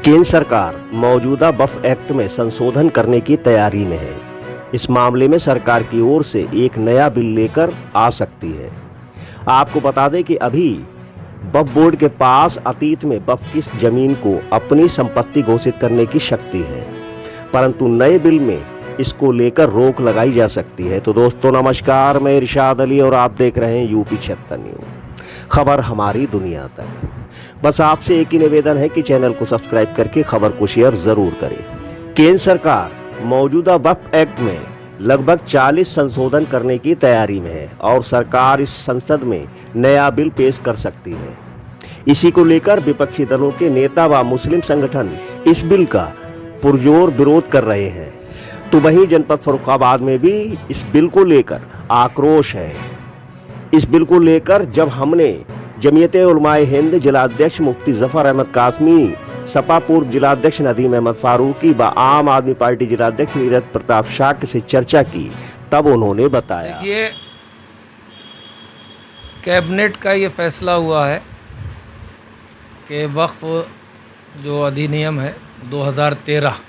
केंद्र सरकार मौजूदा वक्फ एक्ट में संशोधन करने की तैयारी में है। इस मामले में सरकार की ओर से एक नया बिल लेकर आ सकती है। आपको बता दें कि अभी वक्फ बोर्ड के पास अतीत में वक्फ की जमीन को अपनी संपत्ति घोषित करने की शक्ति है, परंतु नए बिल में इसको लेकर रोक लगाई जा सकती है। तो दोस्तों नमस्कार, मैं इरशाद अली और आप देख रहे हैं यूपी 76 न्यूज़, खबर हमारी दुनिया तक। बस आपसे एक ही निवेदन है कि चैनल को सब्सक्राइब करके खबर को शेयर जरूर करें। केंद्र सरकार मौजूदा वक्फ एक्ट में लगभग 40 संशोधन करने की तैयारी में है और सरकार इस संसद में नया बिल पेश कर सकती है। इसी को लेकर विपक्षी दलों के नेता व मुस्लिम संगठन इस बिल का पुरजोर विरोध कर रहे हैं। तो वहीं जनपद फर्रुखाबाद में भी इस बिल को लेकर आक्रोश है। इस बिल को लेकर जब हमने जमीयत उलमाए हिंद जिलाध्यक्ष मुफ्ती जफर अहमद कासमी, सपा पूर्व जिलाध्यक्ष नदीम अहमद फारूकी व आम आदमी पार्टी जिलाध्यक्ष नीरज प्रताप शाह से चर्चा की, तब उन्होंने बताया, ये कैबिनेट का ये फैसला हुआ है कि वक्फ जो अधिनियम है 2013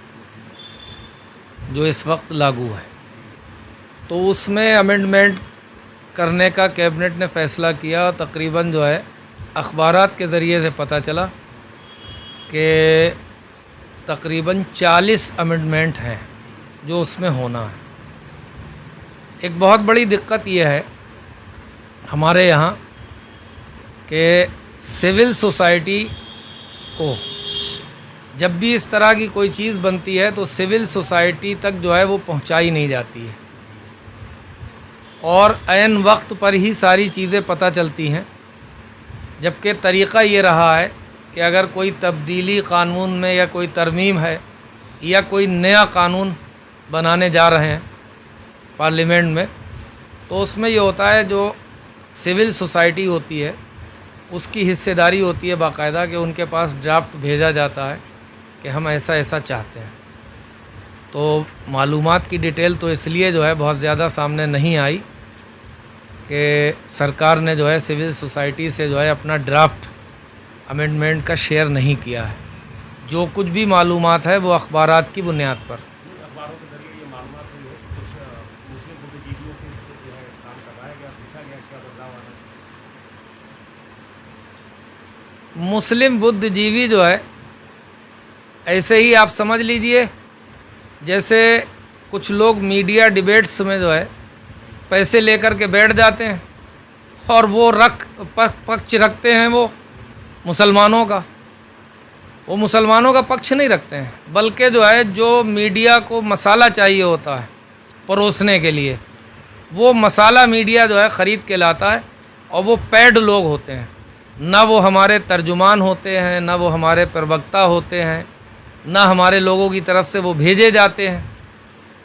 जो इस वक्त लागू है, तो उसमें अमेंडमेंट करने का कैबिनेट ने फ़ैसला किया। तकरीबन जो है अखबारात के ज़रिए से पता चला कि तकरीबन 40 अमेंडमेंट हैं जो उसमें होना है। एक बहुत बड़ी दिक्कत यह है हमारे यहाँ कि सिविल सोसाइटी को जब भी इस तरह की कोई चीज़ बनती है तो सिविल सोसाइटी तक जो है वो पहुँचाई नहीं जाती है और ऐन वक्त पर ही सारी चीज़ें पता चलती हैं। जबकि तरीक़ा ये रहा है कि अगर कोई तब्दीली कानून में या कोई तरमीम है या कोई नया कानून बनाने जा रहे हैं पार्लियामेंट में, तो उसमें ये होता है जो सिविल सोसाइटी होती है उसकी हिस्सेदारी होती है बाकायदा, कि उनके पास ड्राफ्ट भेजा जाता है कि हम ऐसा ऐसा चाहते हैं। तो मालूमात की डिटेल तो इसलिए जो है बहुत ज़्यादा सामने नहीं आई कि सरकार ने जो है सिविल सोसाइटी से जो है अपना ड्राफ्ट अमेंडमेंट का शेयर नहीं किया है। जो कुछ भी मालूमात है वो अखबारात की बुनियाद पर। अखबारों के जरिए ये मालूमात हुई है, कुछ मुस्लिम बुद्धिजीवियों से इस पर जो है काम करवाया गया, पूछा गया इसका बदलाव आना। मुस्लिम बुद्धिजीवी जो है ऐसे ही आप समझ लीजिए जैसे कुछ लोग मीडिया डिबेट्स में जो है पैसे लेकर के बैठ जाते हैं और वो पक्ष रखते हैं वो मुसलमानों का। वो मुसलमानों का पक्ष नहीं रखते हैं, बल्कि जो है जो मीडिया को मसाला चाहिए होता है परोसने के लिए, वो मसाला मीडिया जो है ख़रीद के लाता है और वो पेड लोग होते हैं। ना वो हमारे तर्जुमान होते हैं, ना वो हमारे प्रवक्ता होते हैं, ना हमारे लोगों की तरफ से वो भेजे जाते हैं।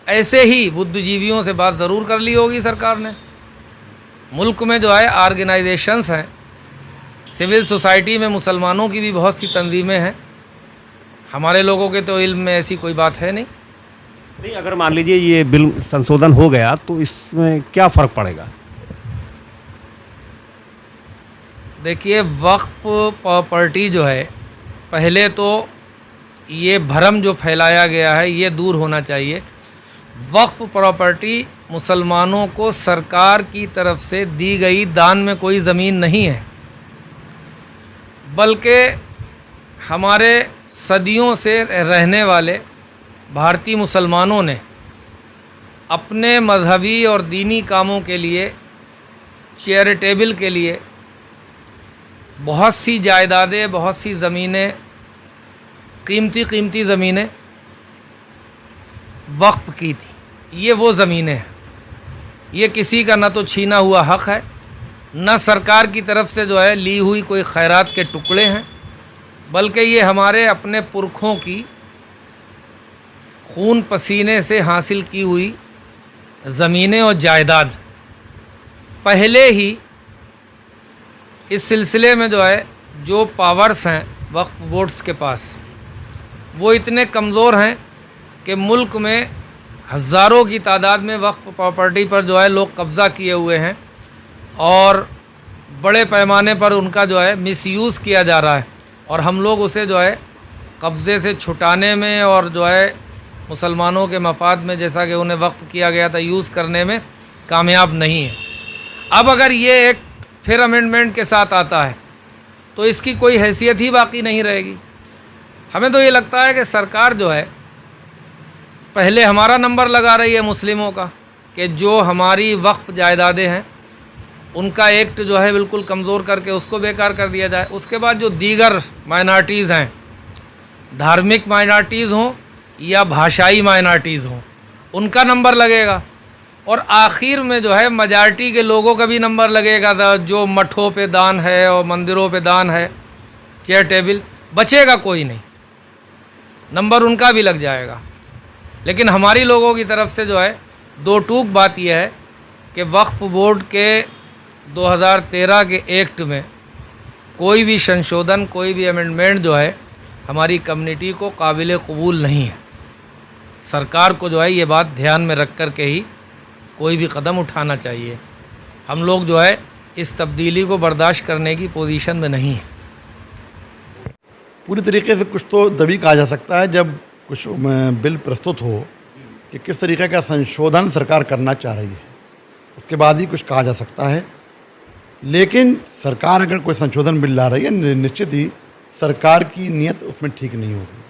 ऐसे ही बुद्धिजीवियों से बात ज़रूर कर ली होगी सरकार ने। मुल्क में जो है ऑर्गेनाइजेशंस हैं, सिविल सोसाइटी में मुसलमानों की भी बहुत सी तंजीमें हैं। हमारे लोगों के तो इल्म में ऐसी कोई बात है नहीं। नहीं, अगर मान लीजिए ये बिल संशोधन हो गया तो इसमें क्या फ़र्क पड़ेगा? देखिए, वक्फ प्रॉपर्टी जो है, पहले तो ये भ्रम जो फैलाया गया है ये दूर होना चाहिए। वक्फ प्रॉपर्टी मुसलमानों को सरकार की तरफ से दी गई दान में कोई ज़मीन नहीं है, बल्कि हमारे सदियों से रहने वाले भारतीय मुसलमानों ने अपने मजहबी और दीनी कामों के लिए, चैरिटेबल के लिए बहुत सी जायदादें, बहुत सी ज़मीनें, कीमती ज़मीनें वक्फ की थी। ये वो ज़मीनें हैं, ये किसी का ना तो छीना हुआ हक़ है, न सरकार की तरफ से जो है ली हुई कोई खैरात के टुकड़े हैं, बल्कि ये हमारे अपने पुरखों की खून पसीने से हासिल की हुई ज़मीनें और जायदाद। पहले ही इस सिलसिले में जो है जो पावर्स हैं वक्फ बोर्ड्स के पास, वो इतने कमज़ोर हैं कि मुल्क में हज़ारों की तादाद में वक्फ प्रॉपर्टी पर जो है लोग कब्ज़ा किए हुए हैं और बड़े पैमाने पर उनका जो है मिसयूज़ किया जा रहा है और हम लोग उसे जो है कब्ज़े से छुटाने में और जो है मुसलमानों के मफाद में, जैसा कि उन्हें वक्फ किया गया था, यूज़ करने में कामयाब नहीं है। अब अगर ये एक फिर अमेंडमेंट के साथ आता है तो इसकी कोई हैसियत ही बाकी नहीं रहेगी। हमें तो ये लगता है कि सरकार जो है पहले हमारा नंबर लगा रही है मुस्लिमों का, कि जो हमारी वक्फ जायदादें हैं उनका एक्ट जो है बिल्कुल कमज़ोर करके उसको बेकार कर दिया जाए। उसके बाद जो दीगर माइनॉरिटीज़ हैं, धार्मिक माइनॉरिटीज़ हों या भाषाई माइनॉरिटीज़ हों, उनका नंबर लगेगा। और आखिर में जो है मेजॉरिटी के लोगों का भी नंबर लगेगा, जो मठों पे दान है और मंदिरों पे दान है, चैरिटेबल, बचेगा कोई नहीं, नंबर उनका भी लग जाएगा। लेकिन हमारी लोगों की तरफ से जो है दो टूक बात यह है कि वक्फ बोर्ड के 2013 के एक्ट में कोई भी संशोधन, कोई भी अमेंडमेंट जो है हमारी कम्युनिटी को काबिल कबूल नहीं है। सरकार को जो है ये बात ध्यान में रख कर के ही कोई भी कदम उठाना चाहिए। हम लोग जो है इस तब्दीली को बर्दाश्त करने की पोजीशन में नहीं है। पूरी तरीके से कुछ तो तभी कहा जा सकता है जब कुछ बिल प्रस्तुत हो कि किस तरीके का संशोधन सरकार करना चाह रही है, उसके बाद ही कुछ कहा जा सकता है। लेकिन सरकार अगर कोई संशोधन बिल ला रही है, निश्चित ही सरकार की नीयत उसमें ठीक नहीं होगी,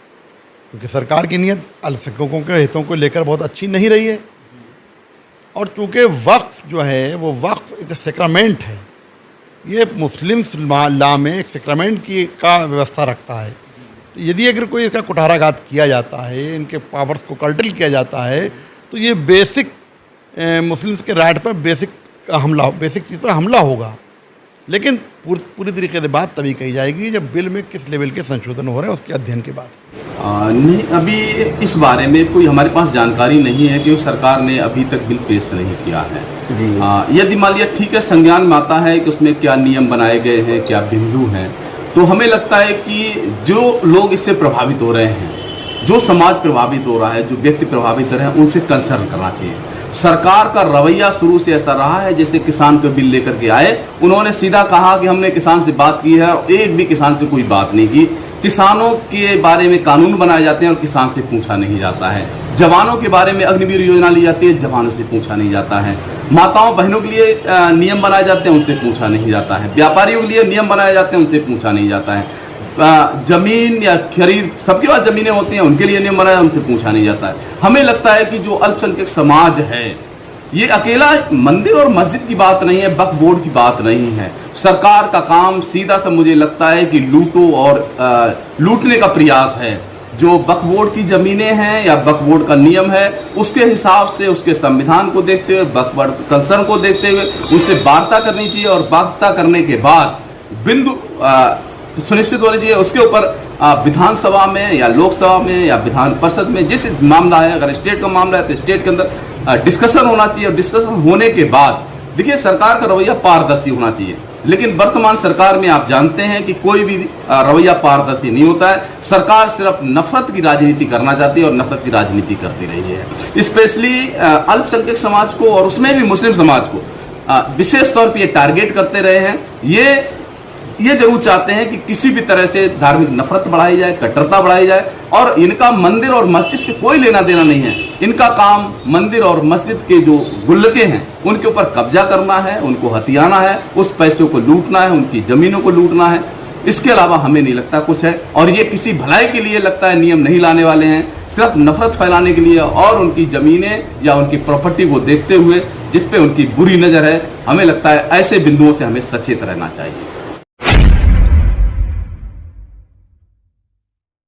क्योंकि सरकार की नीयत अल्पसंख्यकों के हितों को लेकर बहुत अच्छी नहीं रही है। और चूँकि वक्फ जो है वो वक्फ एक सेक्रामेंट है, ये मुस्लिम लॉ में एक सेक्रामेंट की का व्यवस्था रखता है। तो यदि अगर कोई इसका कुठाराघात किया जाता है, इनके पावर्स को कर्टल किया जाता है, तो ये बेसिक मुस्लिम्स के राइट पर बेसिक चीज़ पर हमला होगा। लेकिन पूरी तरीके से बात तभी कही जाएगी जब बिल में किस लेवल के संशोधन हो रहे हैं उसके अध्ययन के बाद। नहीं, अभी इस बारे में कोई हमारे पास जानकारी नहीं है, क्योंकि सरकार ने अभी तक बिल पेश नहीं किया है। यदि मान लिया ठीक है, संज्ञान में आता है कि उसमें क्या नियम बनाए गए हैं, क्या बिंदु हैं, तो हमें लगता है कि जो लोग इससे प्रभावित हो रहे हैं, जो समाज प्रभावित हो रहा है, जो व्यक्ति प्रभावित हो रहे हैं, उनसे कंसर्न करना चाहिए। सरकार का रवैया शुरू से ऐसा रहा है, जैसे किसान का बिल लेकर के आए, उन्होंने सीधा कहा कि हमने किसान से बात की है, और एक भी किसान से कोई बात नहीं की। किसानों के बारे में कानून बनाए जाते हैं और किसान से पूछा नहीं जाता है। जवानों के बारे में अग्निवीर योजना ली जाती है, जवानों से पूछा नहीं जाता है। माताओं बहनों के लिए नियम बनाए जाते हैं, उनसे पूछा नहीं जाता है। व्यापारियों के लिए नियम बनाए जाते हैं, उनसे पूछा नहीं जाता है। जमीन या खरीद, सबके पास जमीनें होती हैं, उनके लिए नियम बनाया, उनसे पूछा नहीं जाता है। हमें लगता है कि जो अल्पसंख्यक समाज है, ये अकेला मंदिर और मस्जिद की बात नहीं है, वक्फ बोर्ड की बात नहीं है। सरकार का काम सीधा सा मुझे लगता है कि लूटो और लूटने का प्रयास है। जो वक्फ बोर्ड की जमीनें हैं या वक्फ बोर्ड का नियम है, उसके हिसाब से, उसके संविधान को देखते हुए, वक्फ बोर्ड कंसर्न को देखते हुए उससे वार्ता करनी चाहिए, और वार्ता करने के बाद बिंदु सुनिश्चित होनी चाहिए। उसके ऊपर विधानसभा में या लोकसभा में या विधान परिषद में जिस मामला है, अगर स्टेट का मामला है तो स्टेट के अंदर डिस्कशन होना चाहिए। और डिस्कशन होने के बाद देखिए, सरकार का रवैया पारदर्शी होना चाहिए। लेकिन वर्तमान सरकार में आप जानते हैं कि कोई भी रवैया पारदर्शी नहीं होता है। सरकार सिर्फ नफरत की राजनीति करना चाहती है और नफरत की राजनीति करती रही है। स्पेशली अल्पसंख्यक समाज को, और उसमें भी मुस्लिम समाज को विशेष तौर पर ये टारगेट करते रहे हैं। ये जरूर चाहते हैं कि किसी भी तरह से धार्मिक नफरत बढ़ाई जाए, कट्टरता बढ़ाई जाए। और इनका मंदिर और मस्जिद से कोई लेना देना नहीं है। इनका काम मंदिर और मस्जिद के जो गुल्लके हैं उनके ऊपर कब्जा करना है, उनको हथियाना है, उस पैसों को लूटना है, उनकी जमीनों को लूटना है। इसके अलावा हमें नहीं लगता कुछ है। और ये किसी भलाई के लिए लगता है नियम नहीं लाने वाले हैं, सिर्फ नफरत फैलाने के लिए और उनकी जमीनें या उनकी प्रॉपर्टी को देखते हुए जिसपे उनकी बुरी नजर है। हमें लगता है ऐसे बिंदुओं से हमें सचेत रहना चाहिए।